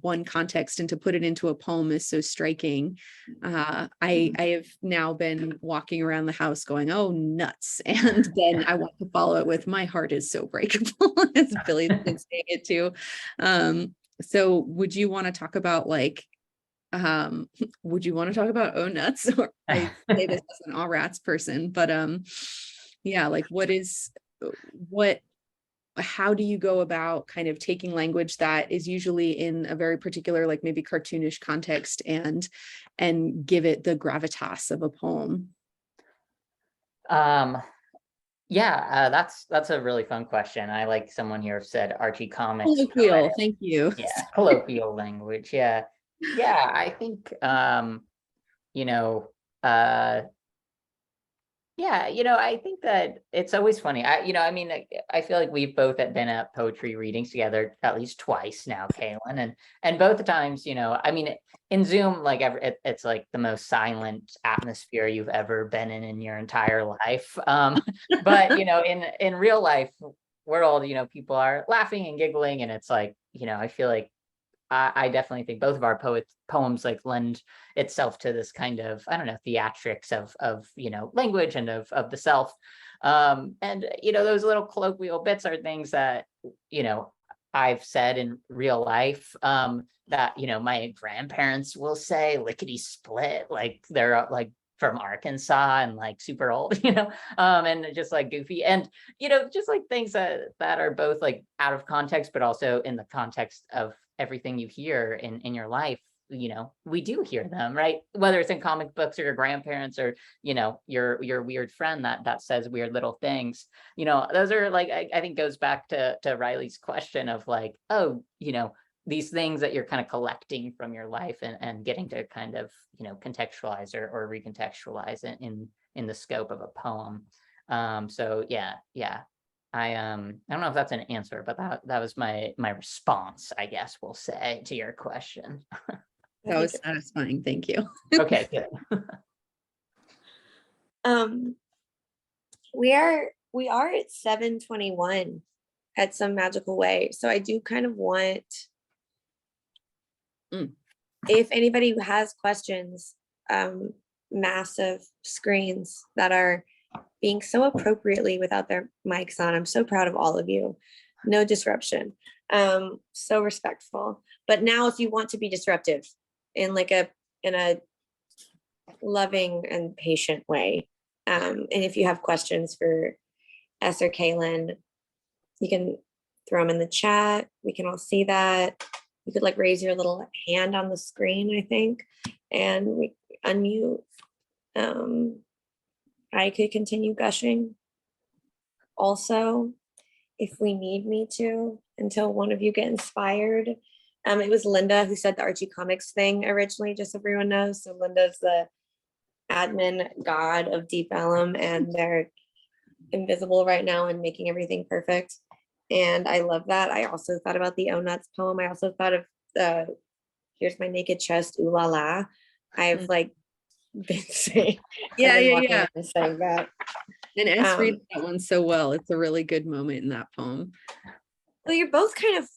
one context, and to put it into a poem is so striking. I have now been walking around the house going, oh, nuts. And then I want to follow it with my heart is so breakable, as Billy's been saying it too. So would you want to talk about like, would you want to talk about oh nuts? Or I say this as an all rats person, but yeah, like how do you go about kind of taking language that is usually in a very particular, like maybe cartoonish context, and give it the gravitas of a poem? Yeah, that's a really fun question. I like someone here said Archie comics. Colloquial, thank you. Yeah, colloquial language. Yeah. I think I think that it's always funny. I feel like we've both been at poetry readings together at least twice now, Caylin, and both times, in Zoom, like it's like the most silent atmosphere you've ever been in your entire life. But in real life world, people are laughing and giggling, and it's like, I feel like I definitely think both of our poems like lend itself to this kind of, I don't know, theatrics of language and of the self. And those little colloquial bits are things that I've said in real life, that my grandparents will say lickety split, like they're like from Arkansas and like super old, and just like goofy, and just like things that are both like out of context, but also in the context of everything you hear in your life. We do hear them, right? Whether it's in comic books or your grandparents or your weird friend that says weird little things. Those are like, I think goes back to Riley's question of like, oh, these things that you're kind of collecting from your life and getting to kind of contextualize or recontextualize it in the scope of a poem. So yeah. I don't know if that's an answer, but that was my response, I guess we'll say, to your question. That was satisfying. Thank you. Okay, good. We are at 7:21 at some magical way. So I do kind of want, if anybody has questions, massive screens that are being so appropriately without their mics on. I'm so proud of all of you. No disruption. So respectful. But now if you want to be disruptive in a loving and patient way, and if you have questions for S or Caylin, you can throw them in the chat. We can all see that. You could like raise your little hand on the screen, I think, and we unmute. I could continue gushing also if we need me to, until one of you get inspired. It was Linda who said the Archie Comics thing originally, just so everyone knows. So Linda's the admin god of Deep Vellum, and they're invisible right now and making everything perfect. And I love that. I also thought about the Oh Nuts poem. I also thought of Here's My Naked Chest, Ooh La La. I've like been saying, Yeah. and saying that. And S reads that one so well. It's a really good moment in that poem. Well, you're both kind of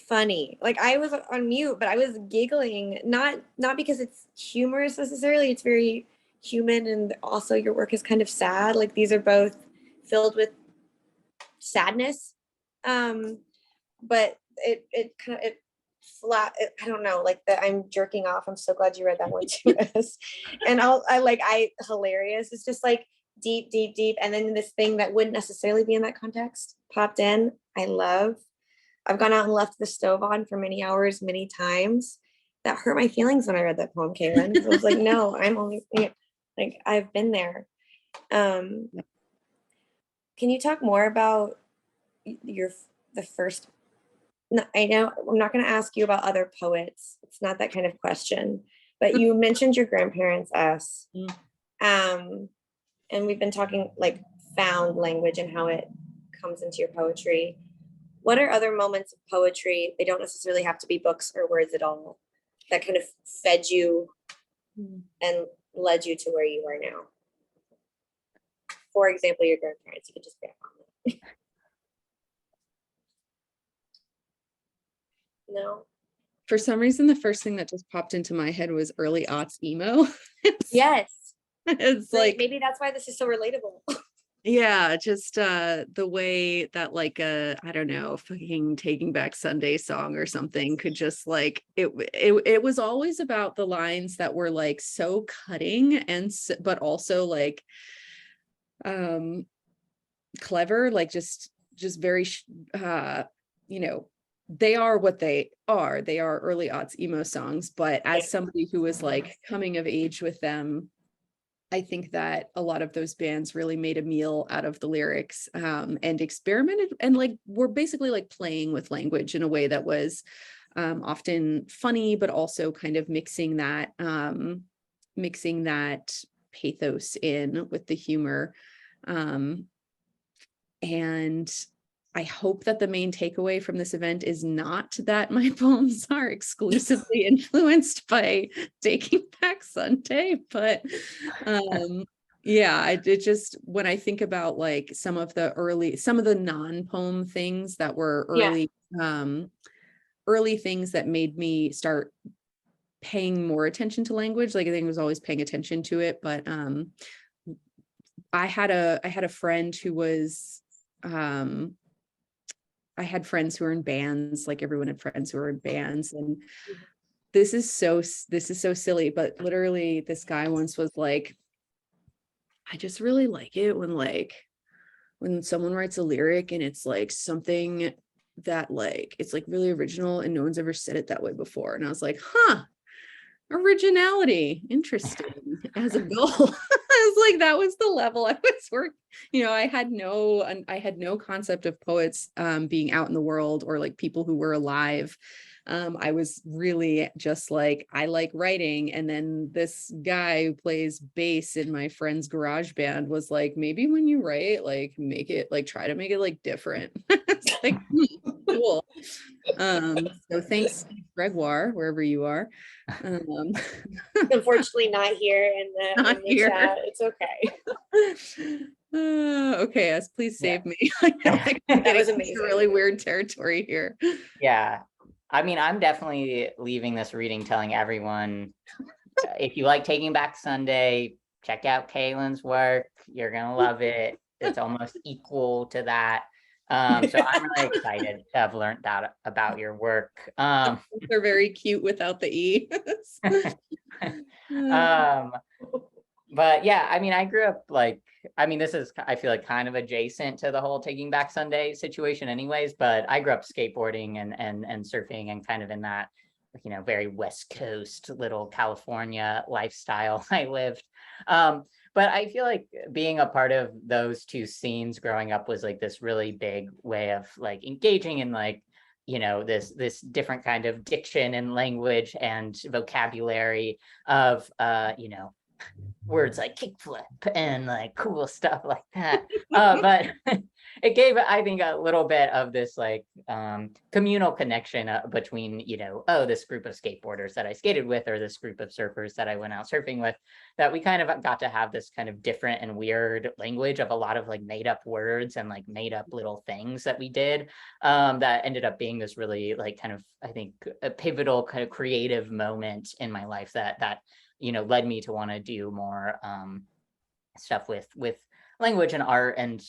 funny. Like I was on mute, but I was giggling, not because it's humorous necessarily. It's very human and also your work is kind of sad. Like these are both filled with sadness. But it kind of, I don't know, like that I'm jerking off. I'm so glad you read that one too. And I hilarious. It's just like deep, deep, deep. And then this thing that wouldn't necessarily be in that context popped in. I've gone out and left the stove on for many hours, many times. That hurt my feelings when I read that poem, Caylin. I was like, no, I'm only like, I've been there. Can you talk more about the first? No, I know I'm not going to ask you about other poets. It's not that kind of question. But you mentioned your grandparents' us, and we've been talking like found language and how it comes into your poetry. What are other moments of poetry? They don't necessarily have to be books or words at all. That kind of fed you and led you to where you are now. For example, your grandparents. You could just get on that. No. For some reason, the first thing that just popped into my head was early aughts emo. Yes. It's like, maybe that's why this is so relatable. yeah, just the way that like I don't know, fucking Taking Back Sunday song or something could just like it was always about the lines that were like so cutting and but also like clever, like just very you know, they are what they are early aughts emo songs, but as somebody who was like coming of age with them, I think that a lot of those bands really made a meal out of the lyrics, and experimented and like were basically like playing with language in a way that was often funny, but also kind of mixing that pathos in with the humor. And I hope that the main takeaway from this event is not that my poems are exclusively influenced by Taking Back Sunday, but yeah, it just, when I think about like some of the non-poem things that were early things that made me start paying more attention to language, like I think I was always paying attention to it, but I had a friend who was I had friends who were in bands, like everyone had friends who were in bands. And this is so silly, but literally this guy once was like, I just really like it when someone writes a lyric and it's like something that like, it's like really original and no one's ever said it that way before. And I was like, huh, originality, interesting as a goal. I was like, that was the level I was working. I had no concept of poets being out in the world or like people who were alive. I was really just like, I like writing. And then this guy who plays bass in my friend's garage band was like, maybe when you write, like make it like, try to make it like different. It's like, cool. So thanks, Gregoire, wherever you are. Unfortunately not here in the chat. It's okay. Okay, yes, please save me. That was amazing. Really weird territory here. Yeah, I mean, I'm definitely leaving this reading telling everyone, if you like Taking Back Sunday, check out Caylin's work. You're gonna love it. It's almost equal to that. So I'm really excited to have learned that about your work. They're very cute without the E. But yeah, I mean, I grew up like, I mean, this is, I feel like kind of adjacent to the whole Taking Back Sunday situation anyways, but I grew up skateboarding and surfing and kind of in that, very West Coast little California lifestyle I lived. But I feel like being a part of those two scenes growing up was like this really big way of like engaging in like, this different kind of diction and language and vocabulary of, words like kickflip and like cool stuff like that. But it gave, I think, a little bit of this like communal connection between, this group of skateboarders that I skated with or this group of surfers that I went out surfing with, that we kind of got to have this kind of different and weird language of a lot of like made up words and like made up little things that we did that ended up being this really like kind of, I think, a pivotal kind of creative moment in my life that led me to want to do more stuff with language and art. And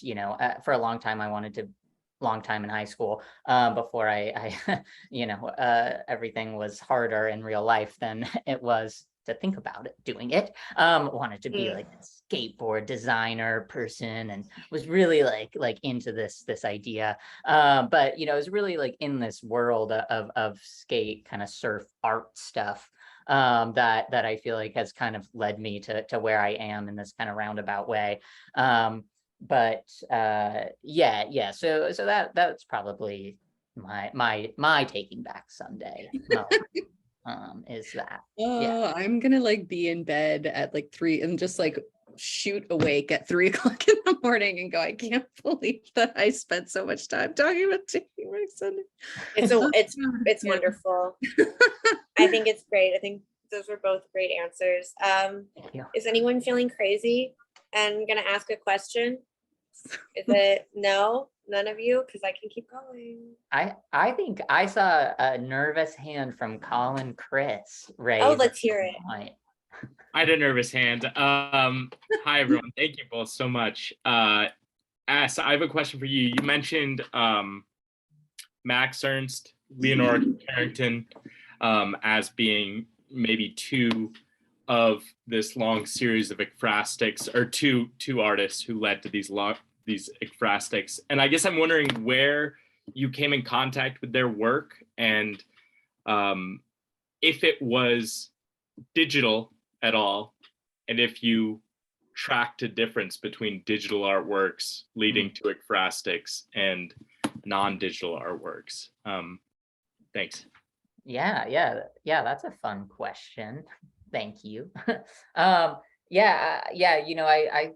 for a long time in high school, before I everything was harder in real life than it was to think about it, doing it. Wanted to be like a skateboard designer person, and was really like into this idea. But it was really like in this world of skate kind of surf art stuff, that I feel like has kind of led me to where I am in this kind of roundabout way. But yeah. So that's probably my Taking Back Sunday moment, is that. Oh, I'm gonna like be in bed at like 3 and just like shoot awake at 3 o'clock in the morning and go, I can't believe that I spent so much time talking about Taking Back Sunday. It's Yeah. wonderful. I think it's great. I think those were both great answers. Thank you. Is anyone feeling crazy and gonna ask a question? Is it no? None of you? Because I can keep going. I think I saw a nervous hand from Colin Chris raised. Oh, let's hear it. I had a nervous hand. Hi everyone. Thank you both so much. Ass, I have a question for you. You mentioned Max Ernst, Leonora Carrington, as being maybe two of this long series of ekphrastics, or two artists who led to these ekphrastics. And I guess I'm wondering where you came in contact with their work, and if it was digital at all, and if you tracked a difference between digital artworks leading to ekphrastics and non-digital artworks. Thanks. Yeah, that's a fun question. Thank you. I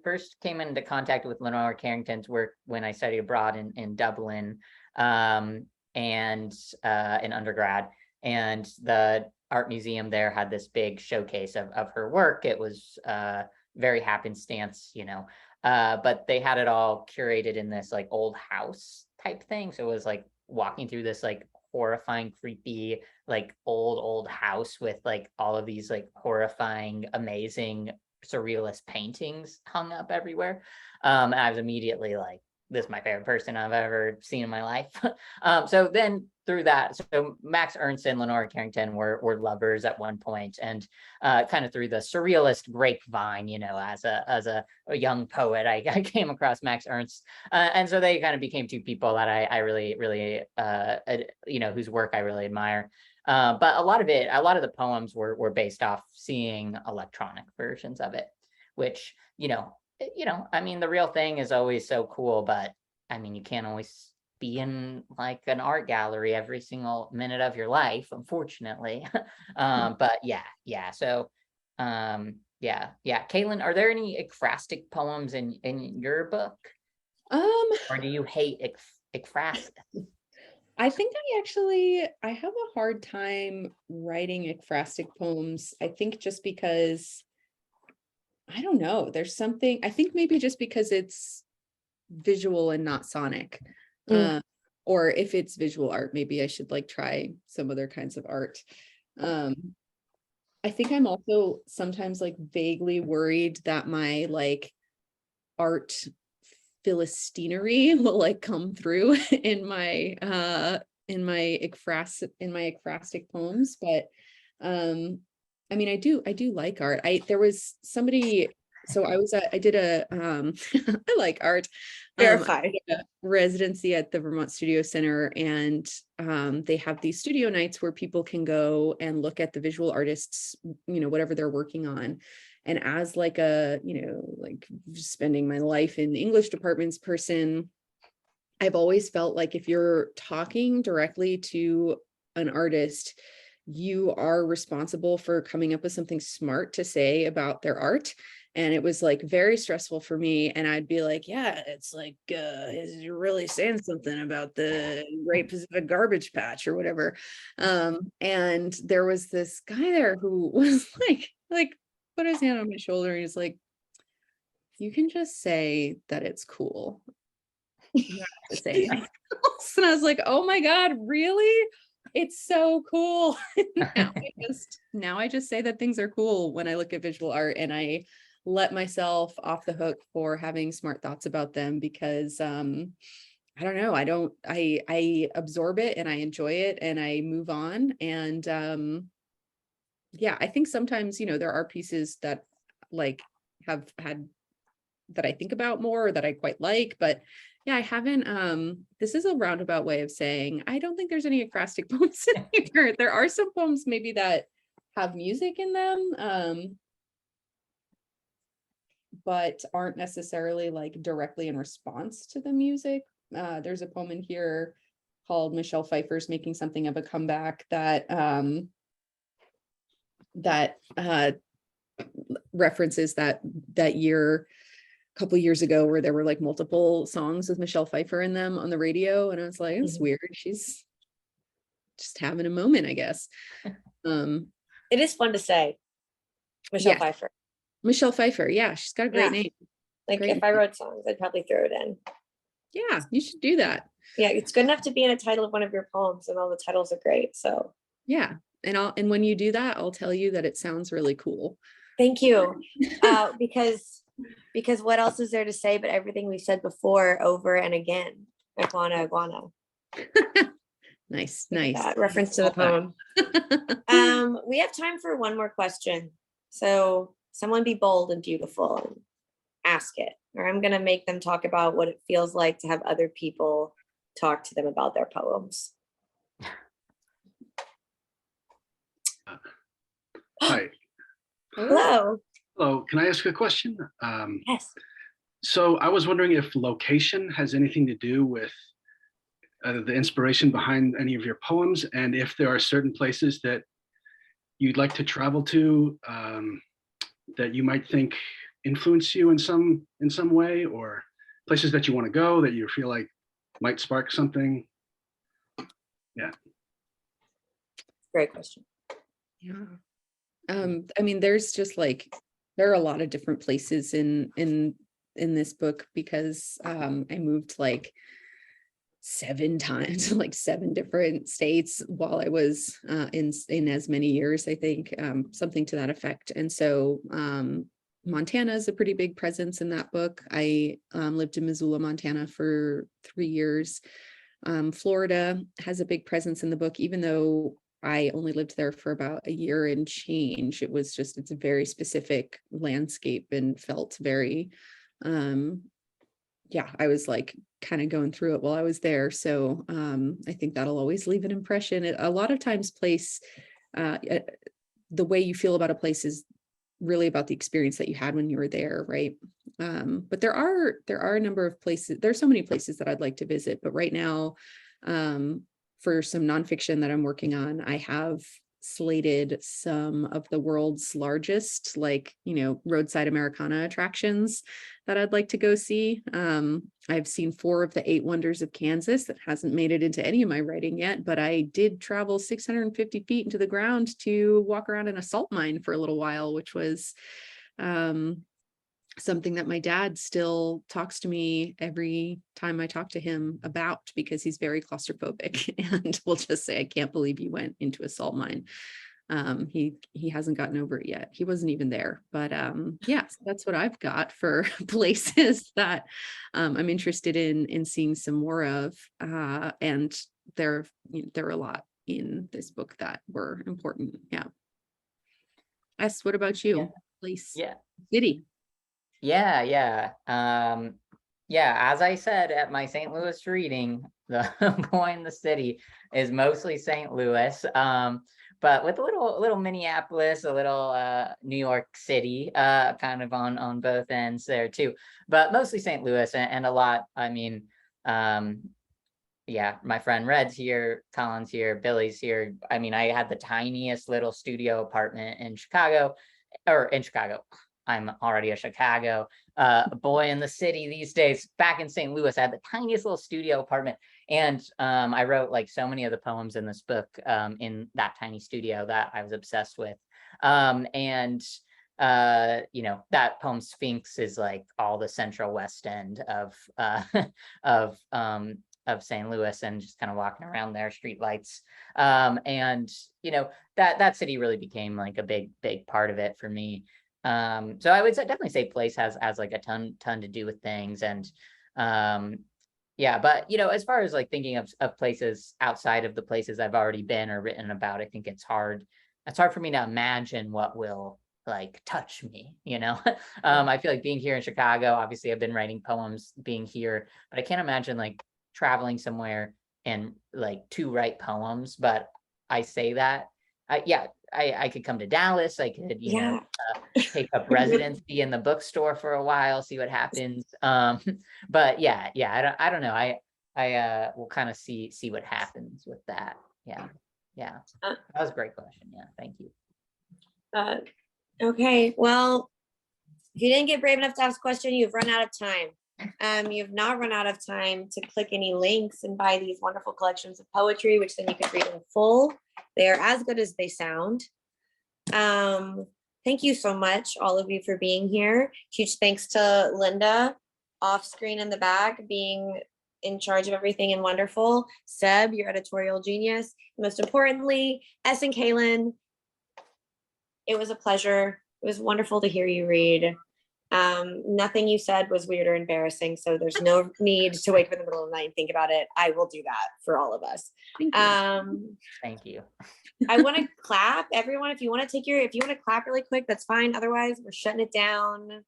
first came into contact with Leonora Carrington's work when I studied abroad in Dublin, and in undergrad, and the art museum there had this big showcase of her work. It was very happenstance, but they had it all curated in this like old house type thing. So it was like walking through this like horrifying, creepy, like old house with like all of these like horrifying, amazing, surrealist paintings hung up everywhere. And I was immediately like, this is my favorite person I've ever seen in my life. So then through that, so Max Ernst and Leonora Carrington were lovers at one point, and kind of through the surrealist grapevine, as a young poet, I came across Max Ernst, and so they kind of became two people that I really whose work I really admire. But a lot of the poems were based off seeing electronic versions of it, which I mean, the real thing is always so cool, but I mean, you can't always be in like an art gallery every single minute of your life, unfortunately. But yeah. So, Caylin, are there any ekphrastic poems in your book? Or do you hate ekphrastic? I think I have a hard time writing ekphrastic poems. I think just because, I don't know, there's something, I think maybe just because it's visual and not sonic. Or if it's visual art, maybe I should like try some other kinds of art. I think I'm also sometimes like vaguely worried that my like art philistinery will like come through in my ekphrastic poems. But I mean, I do like art. There was somebody, so I like art. Verify. I did a residency at the Vermont Studio Center, and they have these studio nights where people can go and look at the visual artists, whatever they're working on. And as like like spending my life in the English departments person, I've always felt like if you're talking directly to an artist, you are responsible for coming up with something smart to say about their art. And it was like very stressful for me. And I'd be like, yeah, it's like, you're really saying something about the Great Pacific Garbage Patch or whatever. And there was this guy there who was like put his hand on my shoulder, and he's like, you can just say that it's cool. You don't have to say anything else. And I was like, oh my God, really? It's so cool. Now I just say that things are cool when I look at visual art, and I let myself off the hook for having smart thoughts about them, because I don't know, I absorb it and I enjoy it and I move on. And yeah, I think sometimes, there are pieces that like have had that I think about more, or that I quite like, but yeah, I haven't, this is a roundabout way of saying, I don't think there's any acrostic poems in here. There are some poems maybe that have music in them, but aren't necessarily like directly in response to the music. There's a poem in here called Michelle Pfeiffer's Making Something of a Comeback that references that year, a couple years ago, where there were like multiple songs with Michelle Pfeiffer in them on the radio, and I was like, it's weird. She's just having a moment, I guess. It is fun to say Michelle Pfeiffer. Michelle Pfeiffer, yeah, she's got a great name. Like Great if I wrote songs, I'd probably throw it in. Yeah, you should do that. Yeah, it's good enough to be in a title of one of your poems, and all the titles are great. So yeah, and when you do that, I'll tell you that it sounds really cool. thank you. Because what else is there to say but everything we said before over and again? Iguana. Nice. That reference to the poem. We have time for one more question. So someone be bold and beautiful and ask it, or I'm gonna make them talk about what it feels like to have other people talk to them about their poems. Hi. Hello. Hello. Can I ask a question? Yes. So I was wondering if location has anything to do with the inspiration behind any of your poems, and if there are certain places that you'd like to travel to that you might think influence you in some way, or places that you want to go that you feel like might spark something. Yeah. Great question. Yeah. I mean, there's just like, there are a lot of different places in this book, because I moved like 7 times, like 7 different states while I was in as many years, I think, something to that effect. And so Montana is a pretty big presence in that book. I lived in Missoula, Montana for 3 years. Florida has a big presence in the book, even though I only lived there for about a year and change. It's a very specific landscape and felt very, I was like kind of going through it while I was there. So I think that'll always leave an impression. A lot of times the way you feel about a place is really about the experience that you had when you were there, right? But there are a number of places, there's so many places that I'd like to visit, but right now, for some nonfiction that I'm working on, I have slated some of the world's largest, roadside Americana attractions that I'd like to go see. I've seen 4 of the 8 wonders of Kansas. That hasn't made it into any of my writing yet, but I did travel 650 feet into the ground to walk around in a salt mine for a little while, which was something that my dad still talks to me every time I talk to him about, because he's very claustrophobic and will just say, I can't believe you went into a salt mine. He hasn't gotten over it yet. He wasn't even there, but so that's what I've got for places that I'm interested in seeing some more of. And there are a lot in this book that were important. Yeah. S, what about you? Yeah. Place, Yeah. city. Yeah. As I said at my St. Louis reading, the boy in the city is mostly St. Louis, but with a little Minneapolis, a little New York City, kind of on both ends there too, but mostly St. Louis, and a lot. I mean, my friend Red's here, Colin's here, Billy's here. I mean, I had the tiniest little studio apartment in Chicago. I'm already a Chicago boy in the city these days. Back in St. Louis, I had the tiniest little studio apartment. And I wrote like so many of the poems in this book in that tiny studio that I was obsessed with. That poem Sphinx is like all the central west end of of St. Louis and just kind of walking around there, street lights. And you know, that city really became like a big part of it for me. So I would definitely say place has like a ton to do with things. And yeah, but you know, as far as like thinking of places outside of the places I've already been or written about, I think it's hard for me to imagine what will like touch me, you know. I feel like being here in Chicago, obviously I've been writing poems being here, but I can't imagine like traveling somewhere and like to write poems. But I say that yeah, I could come to Dallas, I could, you know, take up residency in the bookstore for a while, see what happens. But yeah, I don't know, I will kind of see what happens with that. Yeah that was a great question. Yeah, thank you. Okay, well, if you didn't get brave enough to ask a question, you've run out of time. You've not run out of time to click any links and buy these wonderful collections of poetry, which then you can read in full. They are as good as they sound. Thank you so much, all of you, for being here. Huge thanks to Linda, off screen in the back, being in charge of everything and wonderful. Seb, your editorial genius. Most importantly, S and Caylin, it was a pleasure. It was wonderful to hear you read. Nothing you said was weird or embarrassing, so there's no need to wake up in the middle of the night and think about it. I will do that for all of us. Thank you. Thank you. I want to clap, everyone. If you want to clap really quick, that's fine. Otherwise, we're shutting it down.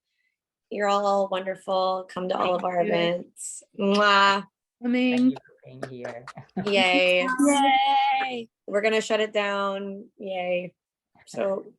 You're all wonderful. Come to all of our events. Mwah. Thank you for being here. Yay. Yay. We're gonna shut it down. Yay. So